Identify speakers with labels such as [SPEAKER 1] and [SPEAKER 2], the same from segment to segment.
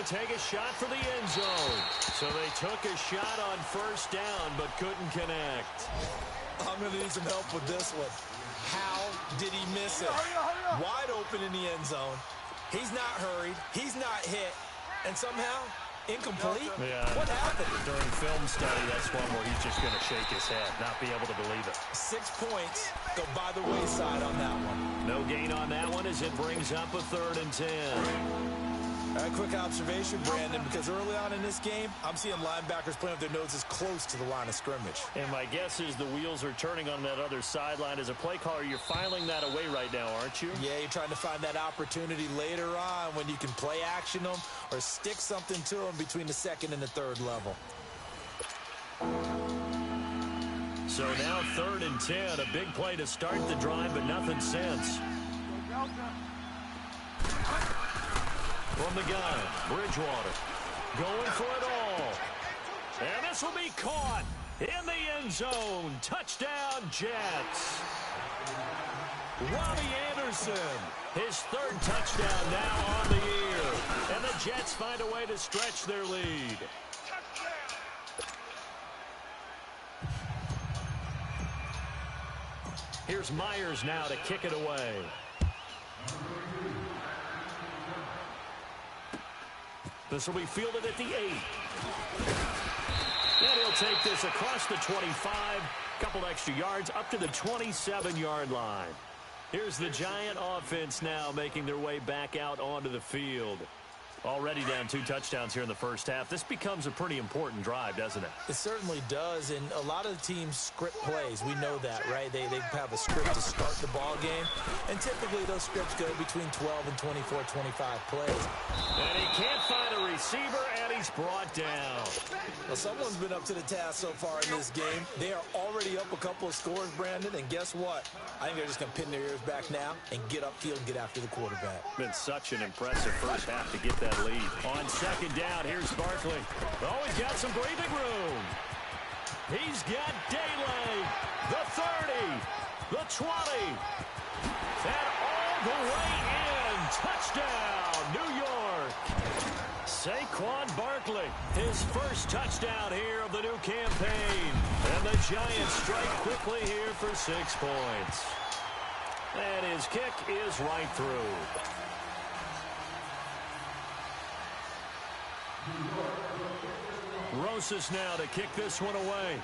[SPEAKER 1] take a shot for the end zone. So they took a shot on first down, but couldn't connect.
[SPEAKER 2] I'm going to need some help with this one. How did he miss it? Wide open in the end zone. He's not hurried. He's not hit. And somehow, incomplete?
[SPEAKER 1] Yeah.
[SPEAKER 2] What happened?
[SPEAKER 1] During film study, that's one where he's just going to shake his head, not be able to believe it.
[SPEAKER 2] 6 points go by the wayside on that one.
[SPEAKER 1] No gain on that one as it brings up a 3rd and 10.
[SPEAKER 2] A quick observation, Brandon, because early on in this game, I'm seeing linebackers playing with their noses close to the line of scrimmage.
[SPEAKER 1] And my guess is the wheels are turning on that other sideline. As a play caller, you're filing that away right now, aren't you?
[SPEAKER 2] Yeah, you're trying to find that opportunity later on when you can play action them or stick something to them between the 2nd and the 3rd level.
[SPEAKER 1] So now 3rd and 10, a big play to start the drive, but nothing since. From the gun, Bridgewater going for it all. And this will be caught in the end zone. Touchdown, Jets. Robbie Anderson, his 3rd touchdown now on the year. And the Jets find a way to stretch their lead. Here's Myers now to kick it away. This will be fielded at the 8. And he'll take this across the 25. Couple extra yards up to the 27-yard line. Here's the Giant offense now making their way back out onto the field. Already down 2 touchdowns here in the first half. This becomes a pretty important drive, doesn't it?
[SPEAKER 2] It certainly does, and a lot of the teams script plays. We know that, right? They have a script to start the ball game, and typically those scripts go between 12 and 24, 25 plays.
[SPEAKER 1] And he can't find a receiver, and he's brought down.
[SPEAKER 2] Well, someone's been up to the task so far in this game. They are already up a couple of scores, Brandon, and guess what? I think they're just going to pin their ears back now and get upfield and get after the quarterback.
[SPEAKER 1] Been such an impressive first half to get that lead. On 2nd down, here's Barkley. Oh, he's got some breathing room. He's got daylight. The 30, the 20, and all the way in. Touchdown, New York. Saquon Barkley, his first touchdown here of the new campaign. And the Giants strike quickly here for 6 points. And his kick is right through. Rosas now to kick this one away.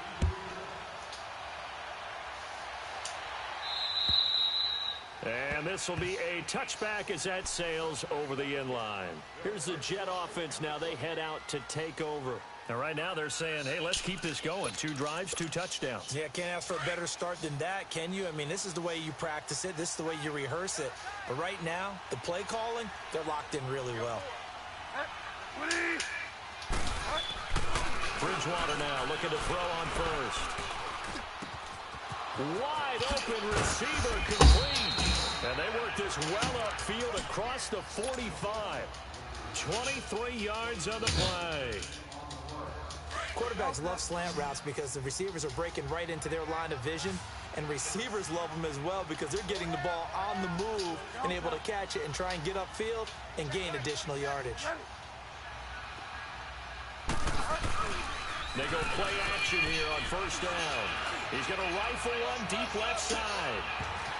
[SPEAKER 1] And this will be a touchback as that sails over the end line. Here's the Jet offense now. They head out to take over. And right now they're saying, hey, let's keep this going. 2 drives, 2 touchdowns.
[SPEAKER 2] Yeah, can't ask for a better start than that, can you? I mean, this is the way you practice it. This is the way you rehearse it. But right now, the play calling, they're locked in really well.
[SPEAKER 1] Bridgewater now looking to throw on first. Wide open receiver complete. And they work this well upfield across the 45. 23 yards on the play.
[SPEAKER 2] Quarterbacks love slant routes because the receivers are breaking right into their line of vision. And receivers love them as well because they're getting the ball on the move and able to catch it and try and get upfield and gain additional yardage.
[SPEAKER 1] They go play action here on first down. He's going to rifle one deep left side.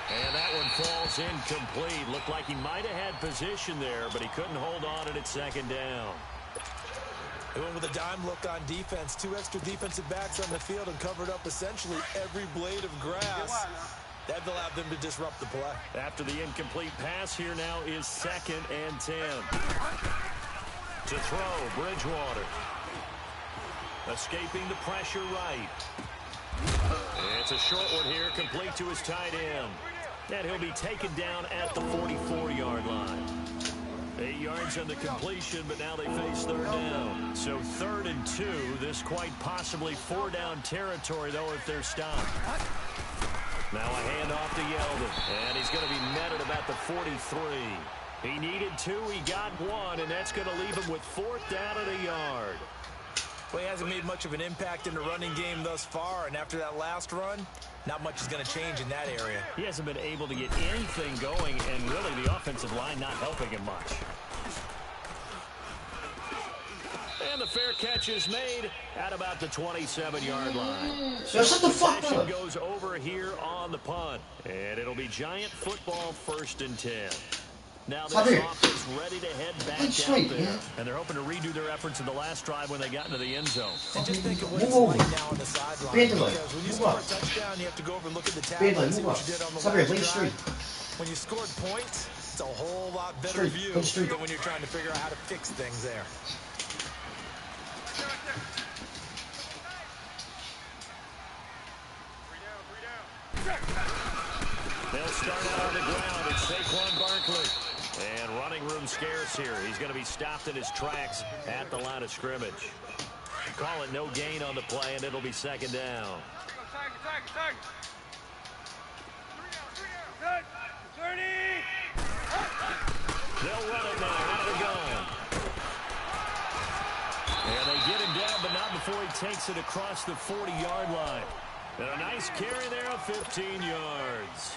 [SPEAKER 1] And that one falls incomplete. Looked like he might have had position there, but he couldn't hold on it at 2nd down.
[SPEAKER 2] They went with a dime look on defense. 2 extra defensive backs on the field and covered up essentially every blade of grass. That allowed them to disrupt the play.
[SPEAKER 1] After the incomplete pass, here now is 2nd and 10. To throw, Bridgewater. Escaping the pressure right. It's a short one here, complete to his tight end. And he'll be taken down at the 44-yard line. 8 yards on the completion, but now they face 3rd down. So 3rd and 2, this quite possibly 4-down territory, though, if they're stopped. Now a handoff to Yeldon, and he's going to be met at about the 43. He needed 2, he got 1, and that's going to leave him with 4th down and a yard.
[SPEAKER 2] Well, he hasn't made much of an impact in the running game thus far, and after that last run, not much is going to change in that area.
[SPEAKER 1] He hasn't been able to get anything going, and really the offensive line not helping him much. And the fair catch is made at about the 27-yard line.
[SPEAKER 3] So shut the fuck up.
[SPEAKER 1] Goes over here on the punt. And it'll be Giant football 1st and 10. Now this offense ready to head back down there. And they're hoping to redo their efforts in the last drive when they got into the end zone.
[SPEAKER 2] And just think of what it's like now on the sideline. Because when you score a touchdown, you have to go over and look at the tablet and see what you did on the last drive. When you scored points, it's a whole lot better view than when you're trying to figure out how to fix things there.
[SPEAKER 1] They'll start out on the ground. It's Saquon Barkley. And running room scarce here. He's going to be stopped in his tracks at the line of scrimmage. Call it no gain on the play, and it'll be 2nd down. They'll run it now out of the gun. And they get him down, but not before he takes it across the 40-yard line. And a nice carry there of 15 yards.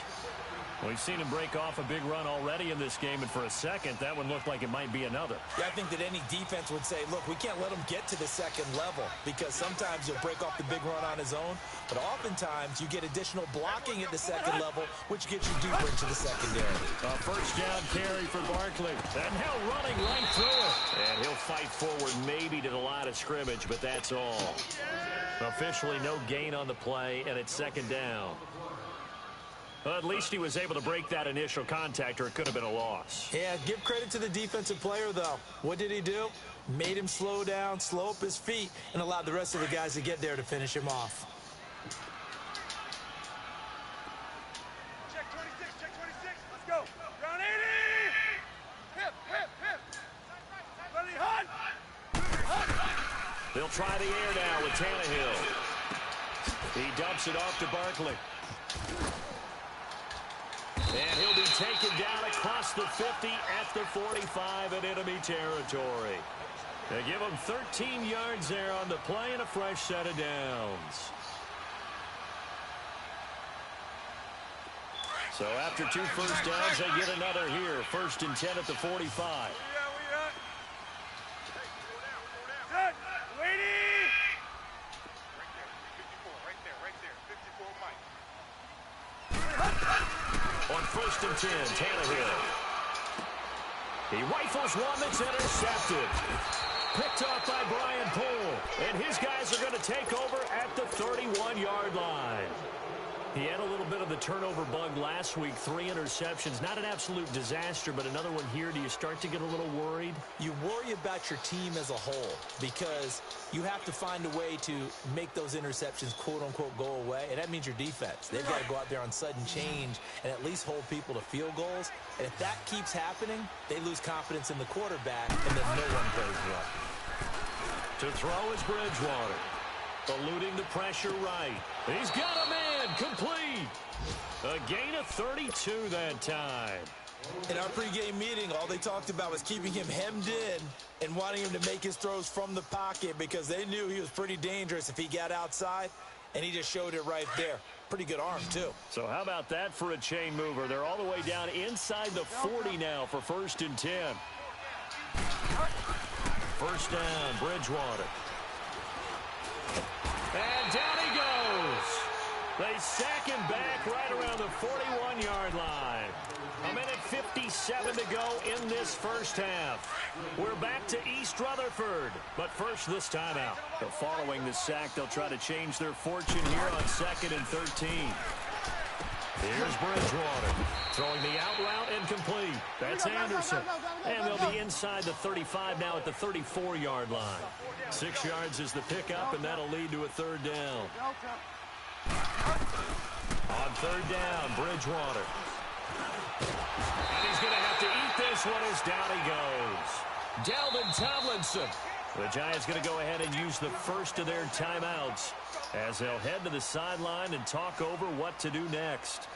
[SPEAKER 1] We've seen him break off a big run already in this game, and for a second, that one looked like it might be another.
[SPEAKER 2] Yeah, I think that any defense would say, look, we can't let him get to the second level because sometimes he'll break off the big run on his own, but oftentimes you get additional blocking at the second level, which gets you deeper into the secondary.
[SPEAKER 1] A 1st down carry for Barkley, and now running right through it. And he'll fight forward maybe to the line of scrimmage, but that's all. Officially no gain on the play, and it's 2nd down. Well, at least he was able to break that initial contact, or it could have been a loss.
[SPEAKER 2] Yeah, give credit to the defensive player, though. What did he do? Made him slow down, slow up his feet, and allowed the rest of the guys to get there to finish him off.
[SPEAKER 4] Check 26, let's go. Round 80! Hip. Ready, hunt!
[SPEAKER 1] They'll try the air now with Tannehill. He dumps it off to Barkley. And he'll be taken down across the 50 at the 45 in enemy territory. They give him 13 yards there on the play and a fresh set of downs. So after 2 first downs, they get another here. 1st and 10 at the 45. On 1st and 10, Tannehill. He rifles one that's intercepted. Picked off by Brian Poole. And his guys are going to take over at the 31-yard line. He had a little bit of the turnover bug last week. 3 interceptions. Not an absolute disaster, but another one here. Do you start to get a little worried?
[SPEAKER 2] You worry about your team as a whole because you have to find a way to make those interceptions, quote-unquote, go away, and that means your defense. They've got to go out there on sudden change and at least hold people to field goals. And if that keeps happening, they lose confidence in the quarterback, and then no one plays well.
[SPEAKER 1] To throw is Bridgewater. Eluding the pressure right. He's got a man complete. A gain of 32 that time.
[SPEAKER 2] In our pregame meeting, all they talked about was keeping him hemmed in and wanting him to make his throws from the pocket because they knew he was pretty dangerous if he got outside, and he just showed it right there. Pretty good arm, too.
[SPEAKER 1] So how about that for a chain mover? They're all the way down inside the 40 now for 1st and 10. 1st down, Bridgewater. And down he goes. They sack him back right around the 41-yard line. 1:57 to go in this first half. We're back to East Rutherford. But first, this timeout. So following the sack, they'll try to change their fortune here on 2nd and 13. Here's Bridgewater. Throwing the out route incomplete. That's Anderson. And they'll be inside the 35 now at the 34-yard line. 6 yards is the pickup, and that'll lead to a 3rd down. On 3rd down, Bridgewater. And he's going to have to eat this one as down he goes. Dalvin Tomlinson. The Giants going to go ahead and use the first of their timeouts as they'll head to the sideline and talk over what to do next.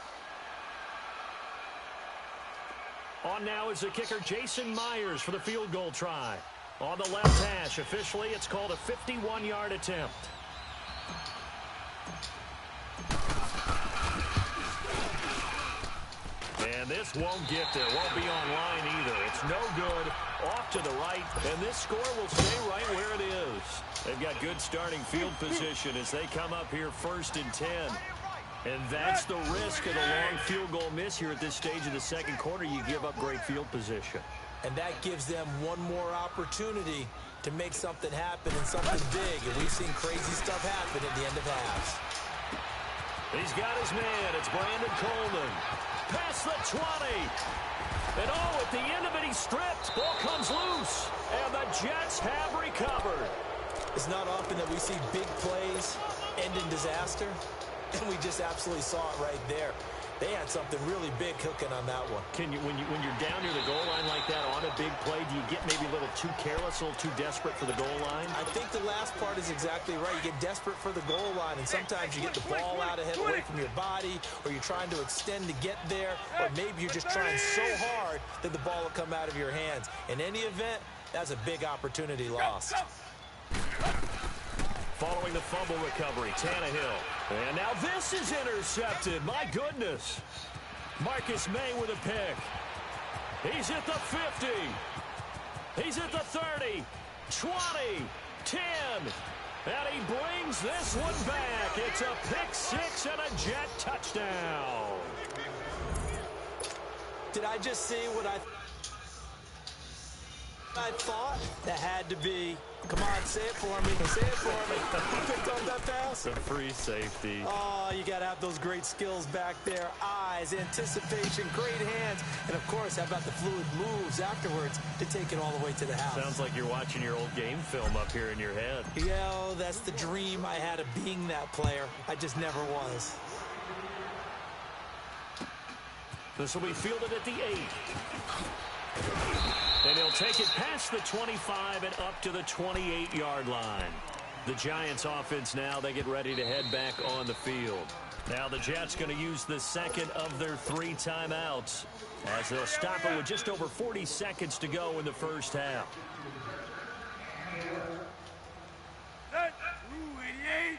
[SPEAKER 1] On now is the kicker Jason Myers for the field goal try. On the left hash, officially it's called a 51-yard attempt. And And this won't get there. Won't be online either. It's no good. Off to the right. And this score will stay right where it is. They've got good starting field position as they come up here 1st and 10. And that's the risk of the long field goal miss here at this stage of the second quarter. You give up great field position.
[SPEAKER 2] And that gives them one more opportunity to make something happen and something big. And we've seen crazy stuff happen at the end of halves.
[SPEAKER 1] He's got his man. It's Brandon Coleman. Past the 20. And at the end of it, he stripped. Ball comes loose. And the Jets have recovered.
[SPEAKER 2] It's not often that we see big plays end in disaster. And we just absolutely saw it right there. They had something really big cooking on that one.
[SPEAKER 1] When you're down near the goal line like that on a big play, do you get maybe a little too careless, a little too desperate for the goal line?
[SPEAKER 2] I think the last part is exactly right. You get desperate for the goal line, and sometimes you get the ball out ahead away from your body, or you're trying to extend to get there, or maybe you're just trying so hard that the ball will come out of your hands. In any event, that's a big opportunity lost.
[SPEAKER 1] Following the fumble recovery, Tannehill. And now this is intercepted. My goodness. Marcus May with a pick. He's at the 50. He's at the 30. 20. 10. And he brings this one back. It's a pick six and a Jet touchdown.
[SPEAKER 2] Did I just see what I thought? That had to be. Come on, say it for me. Say it for me. You picked up that pass?
[SPEAKER 1] The free safety.
[SPEAKER 2] Oh, you got to have those great skills back there. Eyes, anticipation, great hands. And, of course, how about the fluid moves afterwards to take it all the way to the house?
[SPEAKER 1] Sounds like you're watching your old game film up here in your head.
[SPEAKER 2] Yeah, that's the dream I had of being that player. I just never was.
[SPEAKER 1] This will be fielded at the 8. And he'll take it past the 25 and up to the 28-yard line. The Giants offense now, they get ready to head back on the field. Now the Jets going to use the second of their 3 timeouts as they'll stop it with just over 40 seconds to go in the first half.
[SPEAKER 4] Set. Ooh, 88.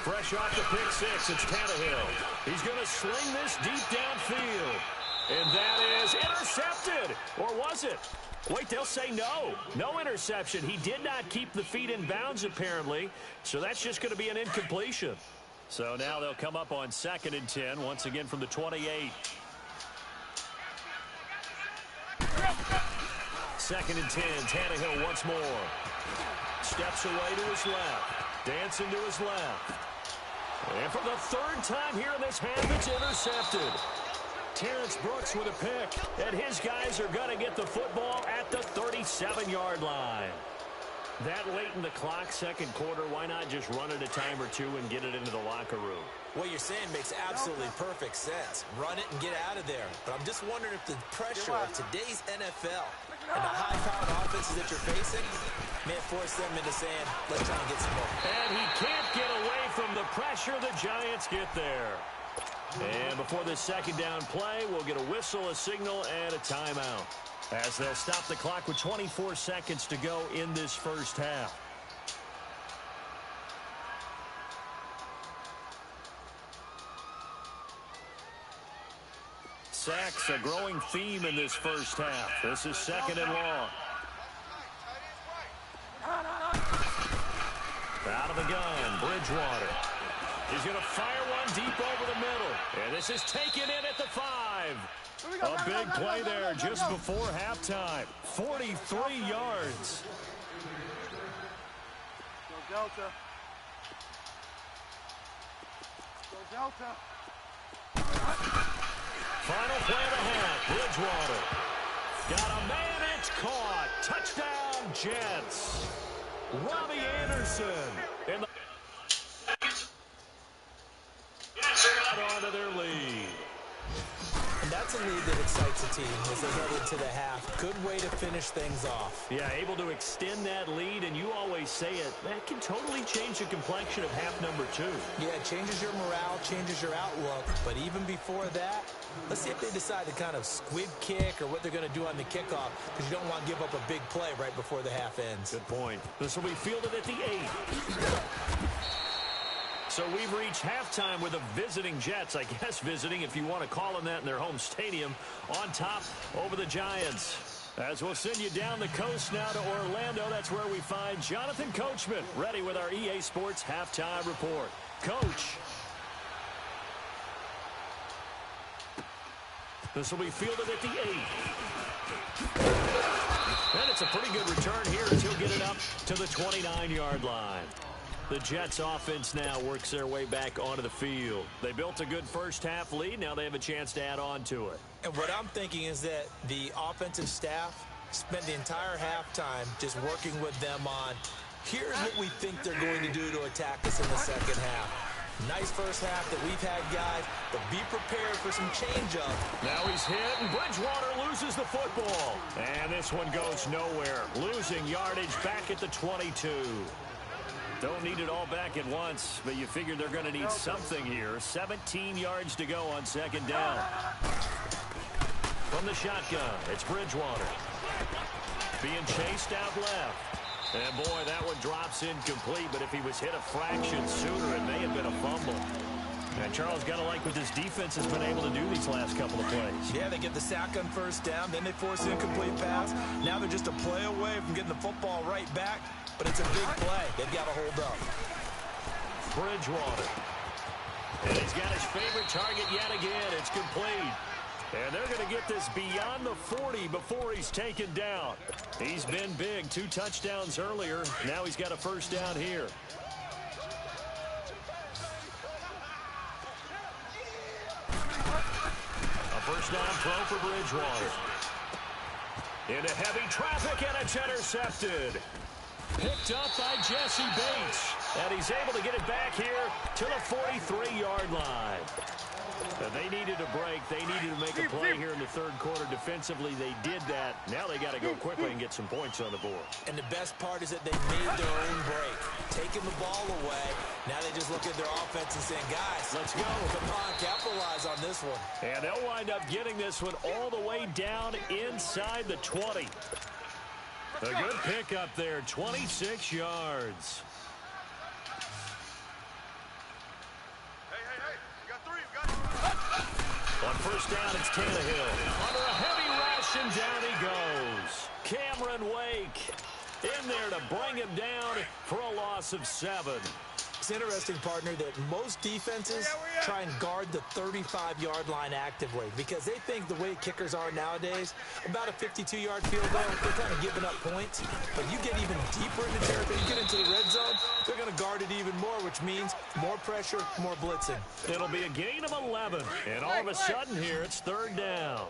[SPEAKER 1] Fresh off the pick six, it's Tannehill. He's going to sling this deep downfield. And that is intercepted. Or was it? Wait, they'll say no. No interception. He did not keep the feet in bounds, apparently. So that's just going to be an incompletion. So now they'll come up on 2nd and 10, once again from the 28. 2nd and 10, Tannehill once more. Steps away to his left. Dancing to his left. And for the 3rd time here in this half, it's intercepted. Terrence Brooks with a pick. And his guys are going to get the football at the 37-yard line. That late in the clock, 2nd quarter, why not just run it a time or two and get it into the locker room?
[SPEAKER 2] What you're saying makes absolutely perfect sense. Run it and get out of there. But I'm just wondering if the pressure of today's NFL and the high-powered offenses that you're facing may have forced them into saying, let's try and get some more.
[SPEAKER 1] And he can't get away from the pressure. The Giants get there. And before this 2nd down play, we'll get a whistle, a signal, and a timeout, as they'll stop the clock with 24 seconds to go in this first half. Sacks, a growing theme in this first half. This is 2nd and long. Out of the gun, Bridgewater. He's going to fire one deep over the middle. And this is taken in at the 5. A big play there just before halftime. 43 yards.
[SPEAKER 4] Go Delta. Go Delta.
[SPEAKER 1] Final play of the half. Bridgewater. Got a man, it's caught. Touchdown, Jets. Robbie Anderson. In the onto their lead.
[SPEAKER 2] And that's a lead that excites a team as they head into the half. Good way to finish things off.
[SPEAKER 1] Yeah, able to extend that lead, and you always say it, that can totally change the complexion of half number 2.
[SPEAKER 2] Yeah, it changes your morale, changes your outlook. But even before that, let's see if they decide to kind of squib kick or what they're going to do on the kickoff, because you don't want to give up a big play right before the half ends.
[SPEAKER 1] Good point. This will be fielded at the 8. So we've reached halftime with the visiting Jets. I guess visiting, if you want to call them that, in their home stadium, on top over the Giants. As we'll send you down the coast now to Orlando, that's where we find Jonathan Coachman, ready with our EA Sports Halftime Report. Coach. This will be fielded at the 8. And it's a pretty good return here as he'll get it up to the 29-yard line. The Jets offense now works their way back onto the field. They built a good first-half lead. Now they have a chance to add on to it.
[SPEAKER 2] And what I'm thinking is that the offensive staff spent the entire halftime just working with them on, here's what we think they're going to do to attack us in the second half. Nice first half that we've had, guys, but be prepared for some change-up.
[SPEAKER 1] Now he's hit, and Bridgewater loses the football. And this one goes nowhere. Losing yardage back at the 22. Don't need it all back at once, but you figure they're going to need something here. 17 yards to go on second down. From the shotgun, it's Bridgewater. Being chased out left. And, boy, that one drops incomplete, but if he was hit a fraction sooner, it may have been a fumble. And Charles, got to like what this defense has been able to do these last couple of plays.
[SPEAKER 2] Yeah, they get the sack on first down, then they force an incomplete pass. Now they're just a play away from getting the football right back, but it's a big play. They've got to hold up.
[SPEAKER 1] Bridgewater. And he's got his favorite target yet again. It's complete. And they're going to get this beyond the 40 before he's taken down. He's been big. 2 touchdowns earlier. Now he's got a first down here. A first down throw for Bridgewater. Into heavy traffic, and it's intercepted. Picked up by Jesse Bates. And he's able to get it back here to the 43-yard line. They needed a break. They needed to make a play here in the third quarter. Defensively, they did that. Now they got to go quickly and get some points on the board.
[SPEAKER 2] And the best part is that they made their own break. Taking the ball away. Now they just look at their offense and saying, guys, let's go. Come on, capitalize on this one.
[SPEAKER 1] And they'll wind up getting this one all the way down inside the 20. A good pickup there, 26 yards. On first down, it's Tannehill. Under a heavy rush, and down he goes. Cameron Wake in there to bring him down for a loss of 7.
[SPEAKER 2] It's interesting, partner, that most defenses try and guard the 35-yard line actively because they think the way kickers are nowadays, about a 52-yard field goal, they're kind of giving up points. But you get even deeper into territory, you get into the red zone, they're going to guard it even more, which means more pressure, more blitzing.
[SPEAKER 1] It'll be a gain of 11, and all of a sudden here, it's third down.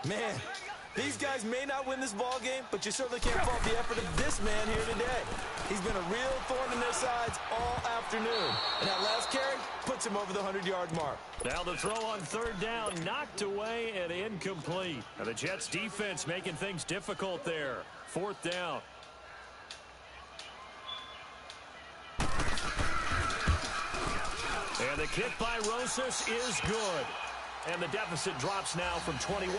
[SPEAKER 2] Man, these guys may not win this ball game, but you certainly can't fault the effort of this man here today. He's been a real thorn in their sides all afternoon. And that last carry puts him over the 100-yard mark.
[SPEAKER 1] Now the throw on third down, knocked away and incomplete. Now the Jets defense making things difficult there. Fourth down. And the kick by Rosas is good. And the deficit drops now from 21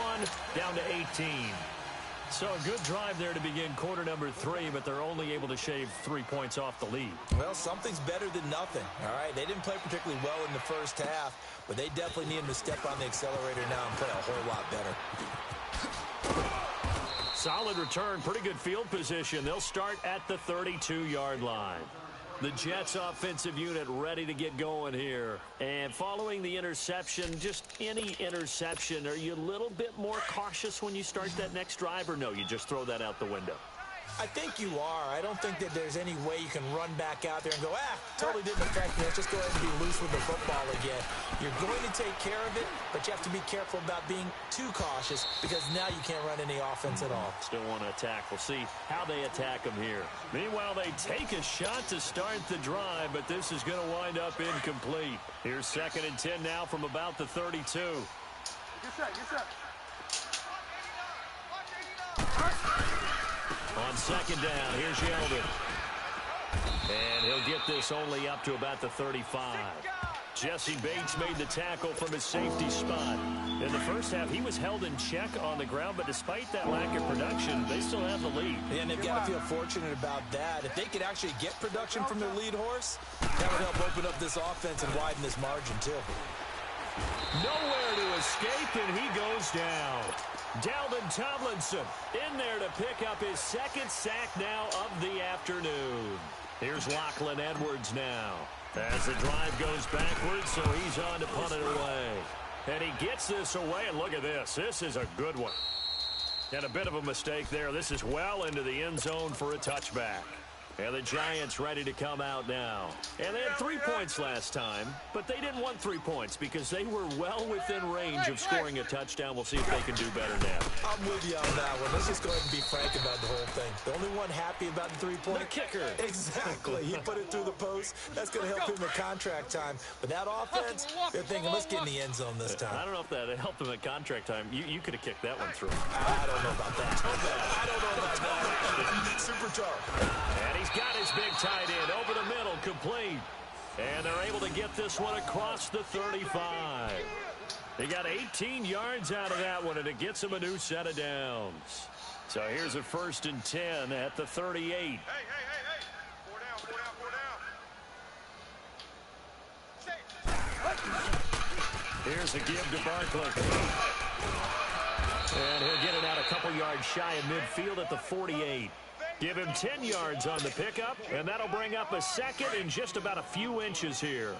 [SPEAKER 1] down to 18. So a good drive there to begin quarter number 3, but they're only able to shave 3 points off the lead.
[SPEAKER 2] Well, something's better than nothing, all right? They didn't play particularly well in the first half, but they definitely need him to step on the accelerator now and play a whole lot better.
[SPEAKER 1] Solid return, pretty good field position. They'll start at the 32-yard line. The Jets offensive unit ready to get going here. And following the interception, just any interception, are you a little bit more cautious when you start that next drive, or no, you just throw that out the window?
[SPEAKER 2] I think you are. I don't think that there's any way you can run back out there and go, totally didn't affect me. Let's just go ahead and be loose with the football again. You're going to take care of it, but you have to be careful about being too cautious because now you can't run any offense at all.
[SPEAKER 1] Still want to attack. We'll see how they attack them here. Meanwhile, they take a shot to start the drive, but this is going to wind up incomplete. Here's 2nd and 10 now from about the 32.
[SPEAKER 4] Get set, get set.
[SPEAKER 1] On second down, here's Yeldon. And he'll get this only up to about the 35. Jesse Bates made the tackle from his safety spot. In the first half, he was held in check on the ground, but despite that lack of production, they still have the lead.
[SPEAKER 2] Yeah, and they've got to feel fortunate about that. If they could actually get production from their lead horse, that would help open up this offense and widen this margin, too.
[SPEAKER 1] Nowhere to escape, and he goes down. Dalvin Tomlinson in there to pick up his second sack now of the afternoon. Here's Lachlan Edwards now. As the drive goes backwards, so he's on to punt it away. And he gets this away, and look at this. This is a good one. And a bit of a mistake there. This is well into the end zone for a touchback. And the Giants ready to come out now. And they had 3 points last time, but they didn't want 3 points because they were well within range of scoring a touchdown. We'll see if they can do better now.
[SPEAKER 2] I'm with you on that one. Let's just go ahead and be frank about the whole thing. The only one happy about the 3-point?
[SPEAKER 1] The kicker.
[SPEAKER 2] Exactly. He put it through the post. That's going to help him in contract time. But that offense, they're thinking, let's get in the end zone this time.
[SPEAKER 1] I don't know if that helped him at contract time. You could have kicked that one through.
[SPEAKER 2] I don't know about that. I don't know about that. Super tough.
[SPEAKER 1] And he's got his big tight end over the middle, complete. And they're able to get this one across the 35. They got 18 yards out of that one, and it gets them a new set of downs. So here's a 1st and 10 at the 38.
[SPEAKER 4] Hey. 4 down.
[SPEAKER 1] Here's a give to Barkley. And he'll get it out a couple yards shy of midfield at the 48. Give him 10 yards on the pickup, and that'll bring up a second in just about a few inches here.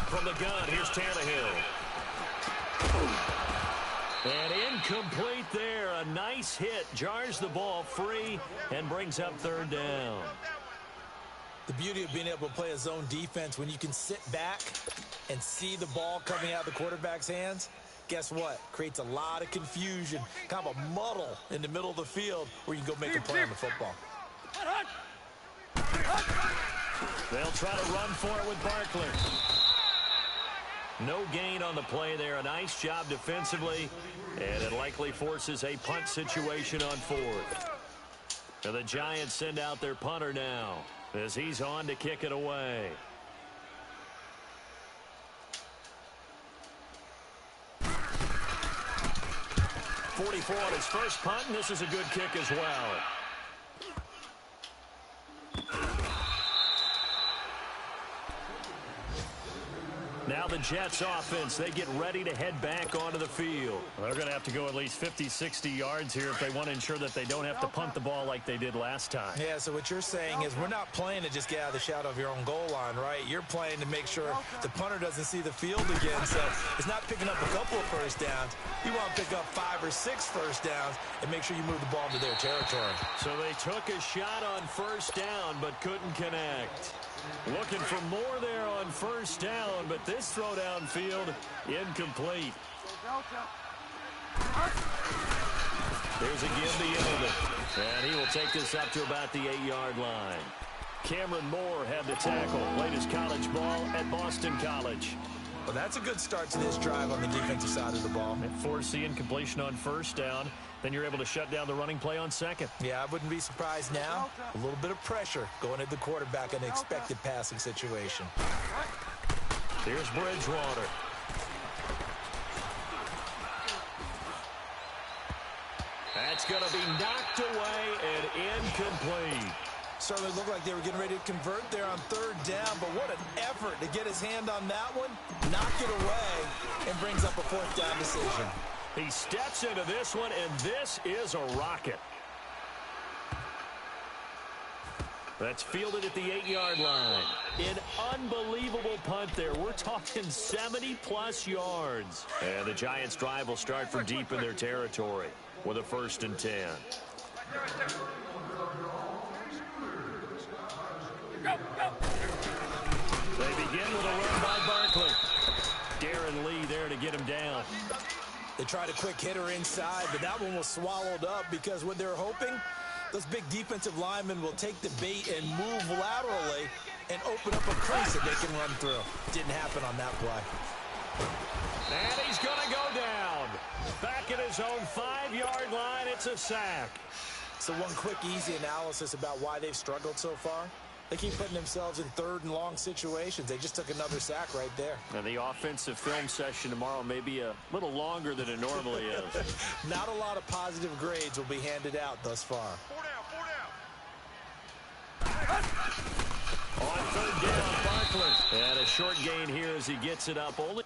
[SPEAKER 1] From the gun, here's Tannehill. And incomplete there. A nice hit. Jars the ball free and brings up 3rd down.
[SPEAKER 2] The beauty of being able to play a zone defense when you can sit back and see the ball coming out of the quarterback's hands, guess what? Creates a lot of confusion, kind of a muddle in the middle of the field where you can go make a play on the football.
[SPEAKER 1] They'll try to run for it with Barkley. No gain on the play there. A nice job defensively, and it likely forces a punt situation on 4th. And the Giants send out their punter now as he's on to kick it away. .44 on his first punt, and this is a good kick as well. Now the Jets offense, they get ready to head back onto the field. They're going to have to go at least 50, 60 yards here if they want to ensure that they don't have to punt the ball like they did last time.
[SPEAKER 2] Yeah, so what you're saying is we're not playing to just get out of the shadow of your own goal line, right? You're playing to make sure the punter doesn't see the field again. So it's not picking up a couple of first downs. You want to pick up 5 or 6 first downs and make sure you move the ball into their territory.
[SPEAKER 1] So they took a shot on first down but couldn't connect. Looking for more there on first down, but this throw downfield incomplete. There's a give to Yeoman, and he will take this up to about the 8-yard line. Cameron Moore had the tackle, played his college ball at Boston College.
[SPEAKER 2] Well, that's a good start to this drive on the defensive side of the ball.
[SPEAKER 1] And force the incompletion on first down. Then you're able to shut down the running play on second.
[SPEAKER 2] Yeah, I wouldn't be surprised now. A little bit of pressure going at the quarterback in an expected passing situation.
[SPEAKER 1] Here's Bridgewater. That's going to be knocked away and incomplete.
[SPEAKER 2] Certainly looked like they were getting ready to convert there on 3rd down, but what an effort to get his hand on that one, knock it away, and brings up a 4th down decision.
[SPEAKER 1] He steps into this one, and this is a rocket. That's fielded at the 8-yard line. An unbelievable punt there. We're talking 70-plus yards. And the Giants' drive will start from deep in their territory with a 1st and 10. They begin with a run by Barkley. Darren Lee there to get him down.
[SPEAKER 2] They tried a quick hitter inside, but that one was swallowed up because what they're hoping, those big defensive linemen will take the bait and move laterally and open up a crease that they can run through. Didn't happen on that play.
[SPEAKER 1] And he's going to go down. Back at his own 5-yard line, it's a sack.
[SPEAKER 2] So one quick, easy analysis about why they've struggled so far. They keep putting themselves in third and long situations. They just took another sack right there.
[SPEAKER 1] And the offensive film session tomorrow may be a little longer than it normally is.
[SPEAKER 2] Not a lot of positive grades will be handed out thus far.
[SPEAKER 4] 4 down, 4 down.
[SPEAKER 1] On third down, Barkley. And a short gain here as he gets it up. Only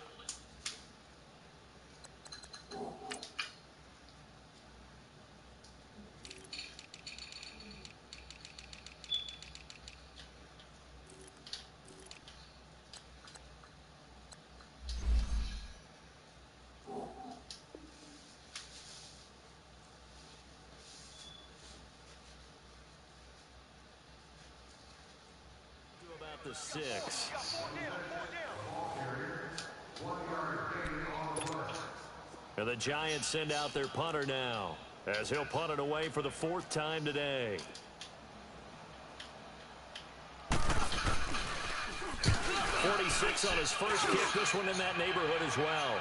[SPEAKER 1] about the 6. And the Giants send out their punter now, as he'll punt it away for the 4th time today. 46 on his first kick. This one in that neighborhood as well.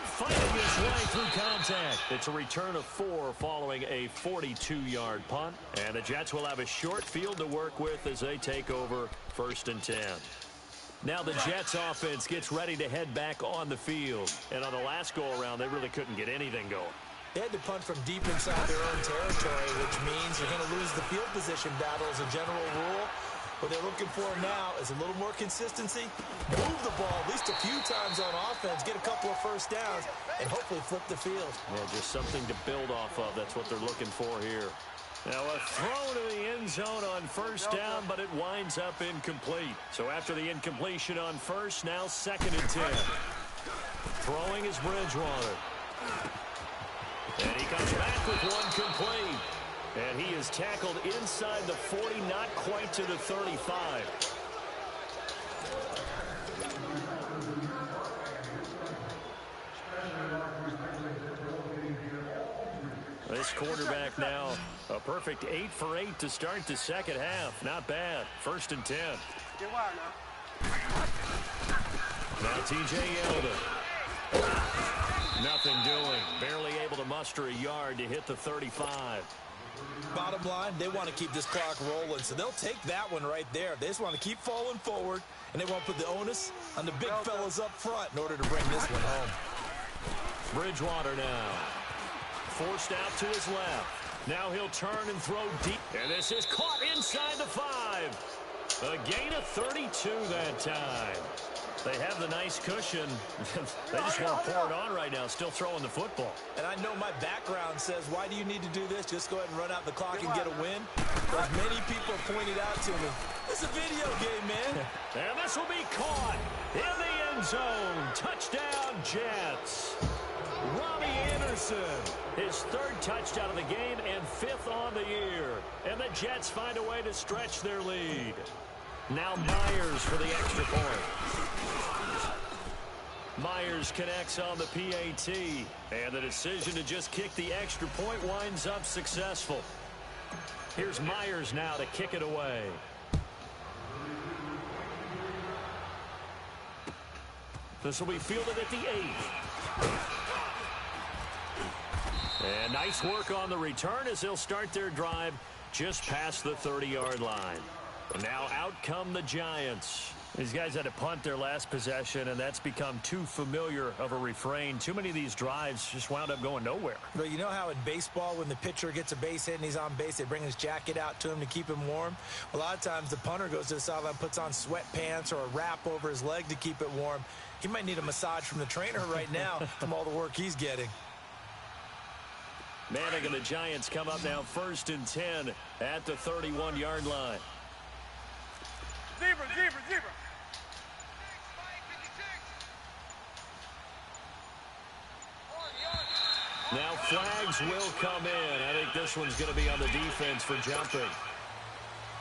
[SPEAKER 1] Fighting his way through contact. It's a return of 4 following a 42-yard punt. And the Jets will have a short field to work with as they take over 1st and 10. Now the Jets offense gets ready to head back on the field. And on the last go-around, they really couldn't get anything going.
[SPEAKER 2] They had to punt from deep inside their own territory, which means you're going to lose the field position battle as a general rule. What they're looking for now is a little more consistency, move the ball at least a few times on offense, get a couple of first downs, and hopefully flip the field.
[SPEAKER 1] Yeah, just something to build off of. That's what they're looking for here. Now a throw to the end zone on first down, but it winds up incomplete. So after the incompletion on first, now 2nd and 10. Throwing is Bridgewater. And he comes back with one complete. And he is tackled inside the 40, not quite to the 35. This quarterback now a perfect 8 for 8 to start the second half. Not bad. 1st and 10.
[SPEAKER 4] Get wide now.
[SPEAKER 1] Now T.J. Yeldon. Nothing doing. Barely able to muster a yard to hit the 35.
[SPEAKER 2] Bottom line, they want to keep this clock rolling, so they'll take that one right there. They just want to keep falling forward, and they won't put the onus on the big fellas up front in order to bring this one home.
[SPEAKER 1] Bridgewater now. Forced out to his left. Now he'll turn and throw deep. And this is caught inside the 5. A gain of 32 that time. They have the nice cushion. They just want to pour it on right now, still throwing the football.
[SPEAKER 2] And I know my background says, why do you need to do this? Just go ahead and run out the clock and get a win. But as many people pointed out to me, it's a video game, man.
[SPEAKER 1] And this will be caught in the end zone. Touchdown, Jets. Robbie Anderson, his 3rd touchdown of the game and 5th on the year. And the Jets find a way to stretch their lead. Now Myers for the extra point. Myers connects on the PAT. And the decision to just kick the extra point winds up successful. Here's Myers now to kick it away. This will be fielded at the 8. And nice work on the return as they'll start their drive just past the 30-yard line. Now out come the Giants. These guys had to punt their last possession, and that's become too familiar of a refrain. Too many of these drives just wound up going nowhere.
[SPEAKER 2] Well, you know how in baseball, when the pitcher gets a base hit and he's on base, they bring his jacket out to him to keep him warm? A lot of times the punter goes to the sideline, puts on sweatpants or a wrap over his leg to keep it warm. He might need a massage from the trainer right now from all the work he's getting.
[SPEAKER 1] Manning and the Giants come up now 1st and 10 at the 31-yard line.
[SPEAKER 4] Zebra, zebra, zebra.
[SPEAKER 1] Now flags will come in. I think this one's going to be on the defense for jumping.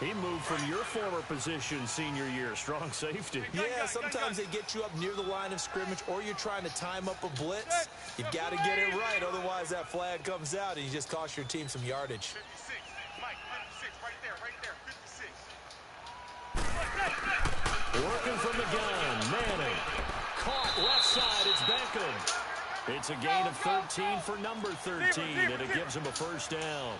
[SPEAKER 1] He moved from your former position senior year, strong safety.
[SPEAKER 2] Yeah, sometimes they get you up near the line of scrimmage or you're trying to time up a blitz. You've got to get it right, otherwise that flag comes out and you just cost your team some yardage.
[SPEAKER 4] 56. Mike, 56. Right there, 56.
[SPEAKER 1] Working from the gun, Manning. Caught left side, it's Beckham. It's a gain of 13 for number 13, and it gives him a first down.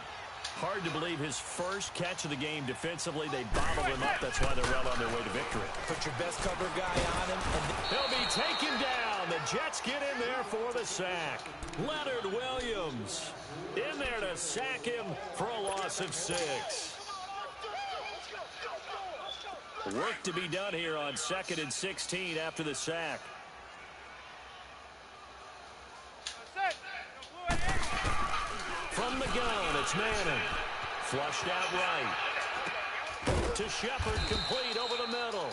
[SPEAKER 1] Hard to believe his first catch of the game defensively. They bottled him up. That's why they're well on their way to victory.
[SPEAKER 2] Put your best cover guy on him. And
[SPEAKER 1] he'll be taken down. The Jets get in there for the sack. Leonard Williams in there to sack him for a loss of 6. Work to be done here on 2nd and 16 after the sack. From the gun, it's Manning. Flushed out right. To Shepard, complete over the middle.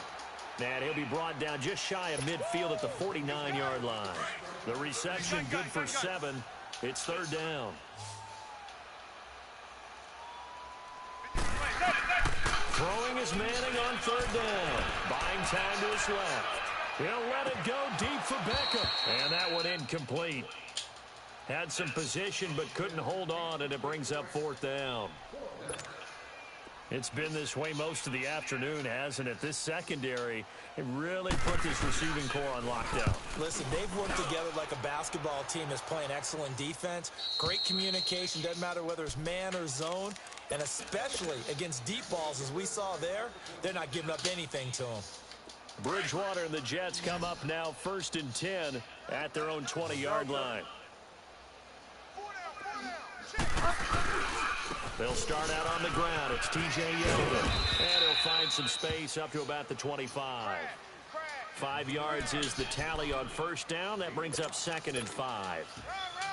[SPEAKER 1] And he'll be brought down just shy of midfield at the 49-yard line. The reception good for 7. It's 3rd down. Throwing is Manning on 3rd down. Buying time to his left. He'll let it go deep for Beckham. And that one incomplete. Had some position but couldn't hold on, and it brings up 4th down. It's been this way most of the afternoon, hasn't it? This secondary, it really put this receiving core on lockdown.
[SPEAKER 2] Listen, they've worked together like a basketball team that's playing excellent defense. Great communication, doesn't matter whether it's man or zone. And especially against deep balls, as we saw there, they're not giving up anything to them.
[SPEAKER 1] Bridgewater and the Jets come up now 1st and 10 at their own 20-yard line. They'll start out on the ground. It's T.J. Yeldon. And he'll find some space up to about the 25. 5 yards is the tally on 1st down. That brings up 2nd and 5.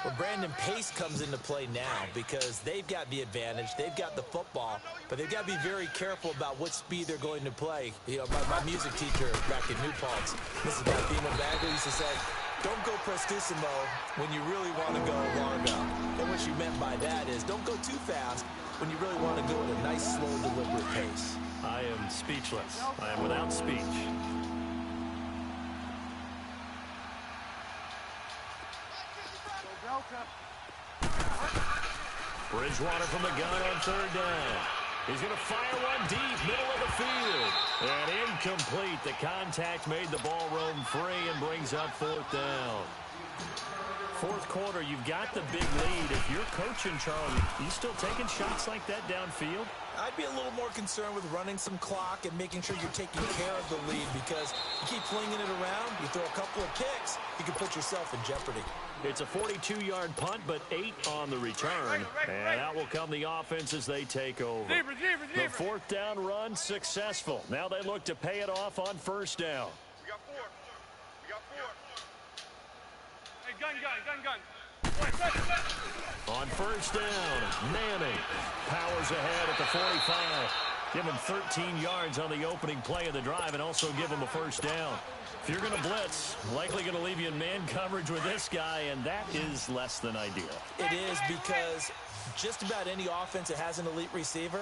[SPEAKER 2] Well, Brandon, pace comes into play now because they've got the advantage. They've got the football, but they've got to be very careful about what speed they're going to play. You know, my music teacher back in New Paltz, Mrs. Beaman Bagley, used to say, don't go prestissimo when you really want to go largo. And what she meant by that is don't go too fast when you really want to go at a nice, slow, deliberate pace.
[SPEAKER 1] I am speechless. I am without speech. Bridgewater from the gun on 3rd down. He's going to fire one deep, middle of the field. And incomplete. The contact made the ball roam free and brings up 4th down. 4th quarter, you've got the big lead. If you're coaching, Charlie, you still taking shots like that downfield?
[SPEAKER 2] I'd be a little more concerned with running some clock and making sure you're taking care of the lead, because you keep flinging it around, you throw a couple of picks, you can put yourself in jeopardy.
[SPEAKER 1] It's a 42-yard punt, but 8 on the return. And out will come the offense as they take over. The 4th down run successful. Now they look to pay it off on 1st down.
[SPEAKER 4] We got 4. We got 4. Hey, gun.
[SPEAKER 1] On 1st down, Manning powers ahead at the 45. Give him 13 yards on the opening play of the drive and also give him a 1st down. If you're going to blitz, likely going to leave you in man coverage with this guy, and that is less than ideal.
[SPEAKER 2] It is, because just about any offense that has an elite receiver,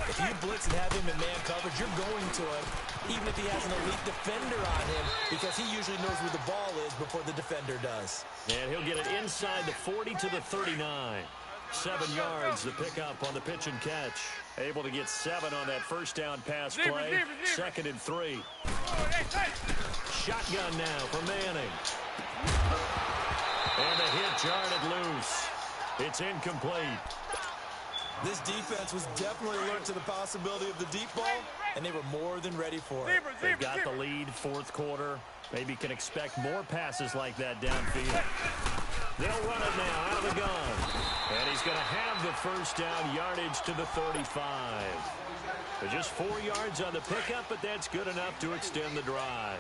[SPEAKER 2] if you blitz and have him in man coverage, you're going to him, even if he has an elite defender on him, because he usually knows where the ball is before the defender does.
[SPEAKER 1] And he'll get it inside the 40 to the 39. 7 yards to pick up on the pitch and catch. Able to get 7 on that 1st down pass play. 2nd and 3. Shotgun now for Manning. And the hit jarred it loose. It's incomplete.
[SPEAKER 2] This defense was definitely alert to the possibility of the deep ball, and they were more than ready for it.
[SPEAKER 1] They've got the lead, 4th quarter. Maybe can expect more passes like that downfield. They'll run it now out of the gun. And he's going to have the 1st down yardage to the 35. But just 4 yards on the pickup, but that's good enough to extend the drive.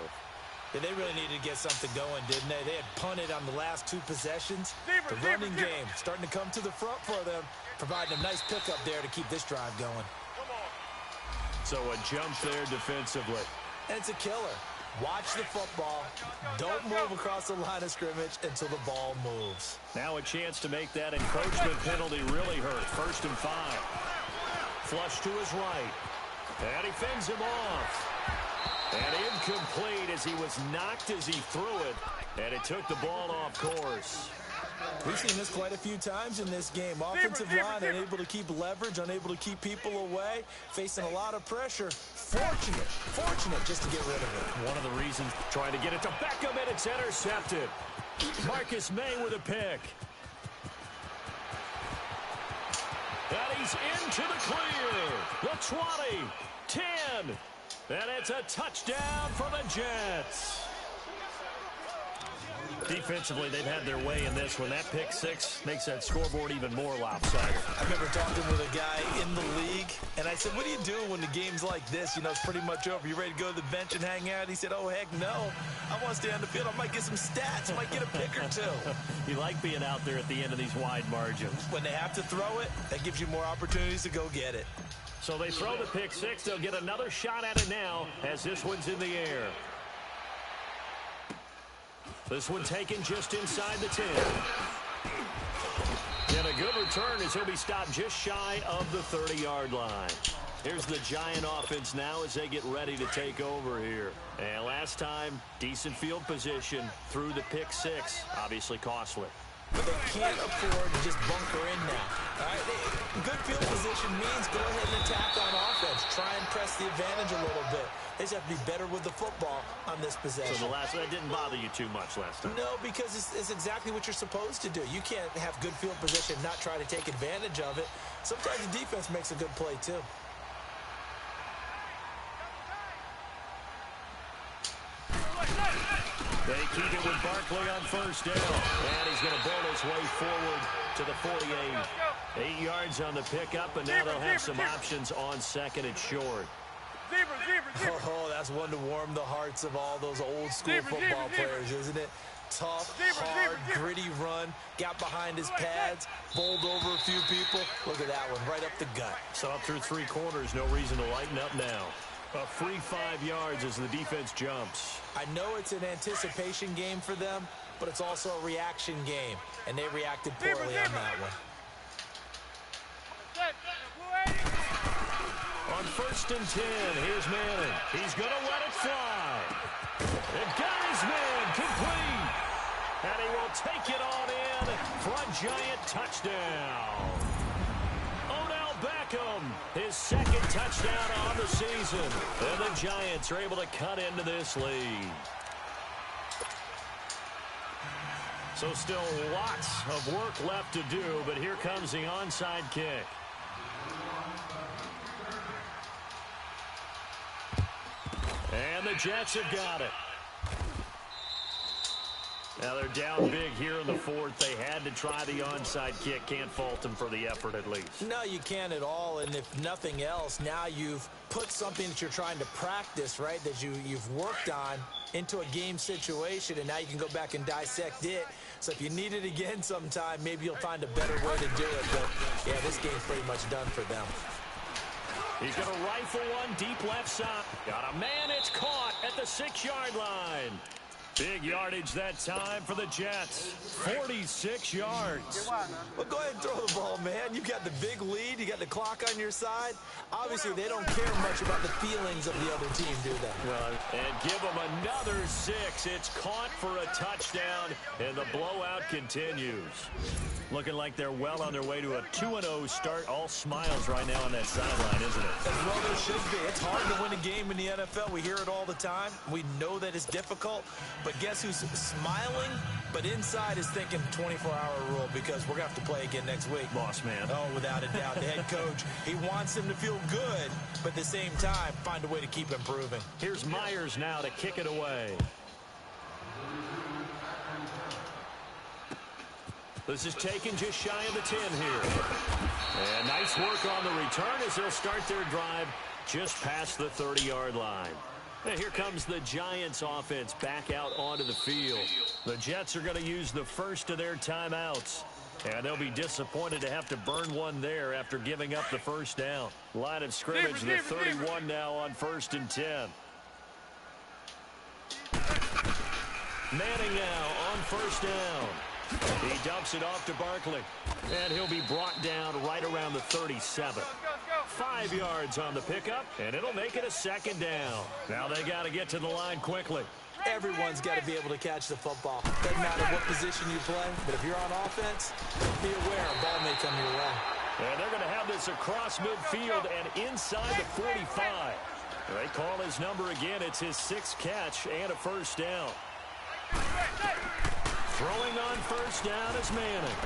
[SPEAKER 2] Yeah, they really needed to get something going, didn't they? They had punted on the last 2 possessions. The running game starting to come to the front for them, providing a nice pickup there to keep this drive going.
[SPEAKER 1] So a jump there defensively.
[SPEAKER 2] And it's a killer. Watch the football. Don't move across the line of scrimmage until the ball moves.
[SPEAKER 1] Now a chance to make that encroachment penalty really hurt. 1st and 5. Flush to his right. And he fends him off. And incomplete as he was knocked as he threw it. And it took the ball off course.
[SPEAKER 2] We've seen this quite a few times in this game. Offensive line unable to keep leverage, unable to keep people away, facing a lot of pressure. Fortunate just to get rid of it.
[SPEAKER 1] One of the reasons trying to get it to Beckham, and it's intercepted. Marcus May with a pick. And he's into the clear. The 20, 10. And it's a touchdown for the Jets. Defensively, they've had their way in this one. That pick six makes that scoreboard even more lopsided.
[SPEAKER 2] I remember talking with a guy in the league, and I said, what do you do when the game's like this? You know, it's pretty much over. You ready to go to the bench and hang out? He said, oh, heck no. I want to stay on the field. I might get some stats. I might get a pick or two.
[SPEAKER 1] You like being out there at the end of these wide margins.
[SPEAKER 2] When they have to throw it, that gives you more opportunities to go get it.
[SPEAKER 1] So they throw the pick six. They'll get another shot at it now as this one's in the air. This one taken just inside the 10. And a good return as he'll be stopped just shy of the 30-yard line. Here's the Giant offense now as they get ready to take over here. And last time, decent field position through the pick six. Obviously costly.
[SPEAKER 2] But they can't afford to just bunker in now. All right? Good field position means go ahead and attack on offense. Try and press the advantage a little bit. They just have to be better with the football on this possession.
[SPEAKER 1] So that didn't bother you too much last time?
[SPEAKER 2] No, because it's exactly what you're supposed to do. You can't have good field position and not try to take advantage of it. Sometimes the defense makes a good play, too.
[SPEAKER 1] They keep it with Barkley on first down. And he's going to bowl his way forward to the 48. 8 yards on the pickup, and now they'll have some options on second and short.
[SPEAKER 2] Oh, that's one to warm the hearts of all those old school football players, isn't it? Tough, hard, gritty run, got behind his pads, bowled over a few people. Look at that one, right up the gut.
[SPEAKER 1] So up through 3 quarters, no reason to lighten up now. A free 5 yards as the defense jumps.
[SPEAKER 2] I know it's an anticipation game for them, but it's also a reaction game, and they reacted poorly on that one.
[SPEAKER 1] On first and 10, here's Manning. He's going to let it fly. And got his man complete. And he will take it on in for a Giant touchdown. Odell Beckham, his second touchdown on the season. And the Giants are able to cut into this lead. So still lots of work left to do, but here comes the onside kick. And the Jets have got it. Now they're down big here in the fourth. They had to try the onside kick. Can't fault them for the effort at least.
[SPEAKER 2] No, you can't at all. And if nothing else, now you've put something that you're trying to practice, right, that you've worked on into a game situation, and now you can go back and dissect it. So if you need it again sometime, maybe you'll find a better way to do it. But, yeah, this game's pretty much done for them.
[SPEAKER 1] He's going to rifle one deep left side. Got a man. It's caught at the 6-yard line. Big yardage that time for the Jets. 46 yards.
[SPEAKER 2] Well, go ahead and throw the ball, man. You've got the big lead. You got the clock on your side. Obviously, they don't care much about the feelings of the other team, do they?
[SPEAKER 1] Well, and give them another 6. It's caught for a touchdown, and the blowout continues. Looking like they're well on their way to a 2-0 start. All smiles right now on that sideline, isn't it?
[SPEAKER 2] As well there should be. It's hard to win a game in the NFL. We hear it all the time. We know that it's difficult. But guess who's smiling, but inside is thinking 24-hour rule because we're going to have to play again next week.
[SPEAKER 1] Boss man.
[SPEAKER 2] Oh, without a doubt. The head coach, he wants him to feel good, but at the same time, find a way to keep improving.
[SPEAKER 1] Here's Myers now to kick it away. This is taken just shy of the 10 here. And nice work on the return as they'll start their drive just past the 30-yard line. And here comes the Giants offense back out onto the field. The Jets are going to use the first of their timeouts. And they'll be disappointed to have to burn one there after giving up the first down. Line of scrimmage, the 31 now on first and 10. Manning now on first down. He dumps it off to Barkley. And he'll be brought down right around the 37. 5 yards on the pickup, and it'll make it a second down. Now they got to get to the line quickly.
[SPEAKER 2] Everyone's got to be able to catch the football. Doesn't matter what position you play, but if you're on offense, be aware a ball may come your way.
[SPEAKER 1] And they're going to have this across midfield and inside the 45. They call his number again. It's his 6th catch and a first down. Throwing on first down is Manning.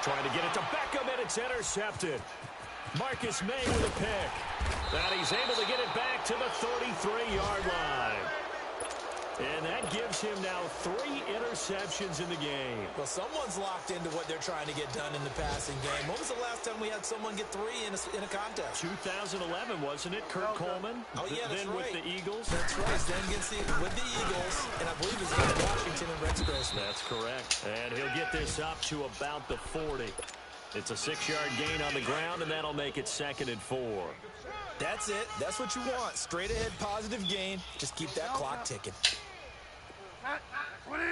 [SPEAKER 1] Trying to get it to Beckham, and it's intercepted. Marcus May with a pick. And he's able to get it back to the 33-yard line. And that gives him now 3 interceptions in the game.
[SPEAKER 2] Well, someone's locked into what they're trying to get done in the passing game. When was the last time we had someone get 3 in a contest?
[SPEAKER 1] 2011, wasn't it? Kurt Coleman?
[SPEAKER 2] Oh, yeah, that's
[SPEAKER 1] then
[SPEAKER 2] right.
[SPEAKER 1] with the Eagles?
[SPEAKER 2] That's right. Then with the Eagles, and I believe it's Washington and Rex Grossman.
[SPEAKER 1] That's correct. And he'll get this up to about the 40. It's a 6-yard gain on the ground, and that'll make it 2nd and 4.
[SPEAKER 2] That's it. That's what you want. Straight ahead, positive gain. Just keep that clock ticking.
[SPEAKER 4] 20.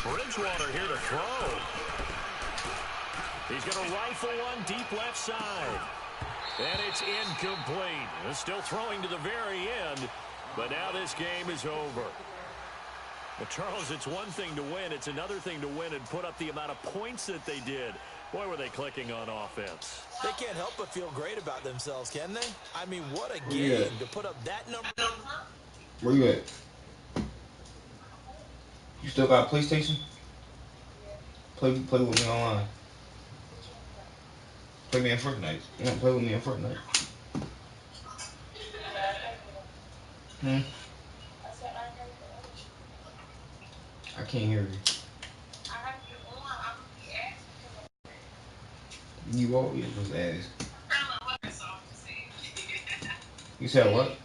[SPEAKER 1] Bridgewater here to throw. He's going to rifle one deep left side. And it's incomplete. Still throwing to the very end, but now this game is over. But, Charles, it's one thing to win. It's another thing to win and put up the amount of points that they did. Boy, were they clicking on offense.
[SPEAKER 2] They can't help but feel great about themselves, can they? I mean, what a game to put up that number.
[SPEAKER 3] Where you at? You still got a PlayStation? Play with me online. Play me in Fortnite. You want to play with me in Fortnite? I can't hear you. You always was ask. You said what?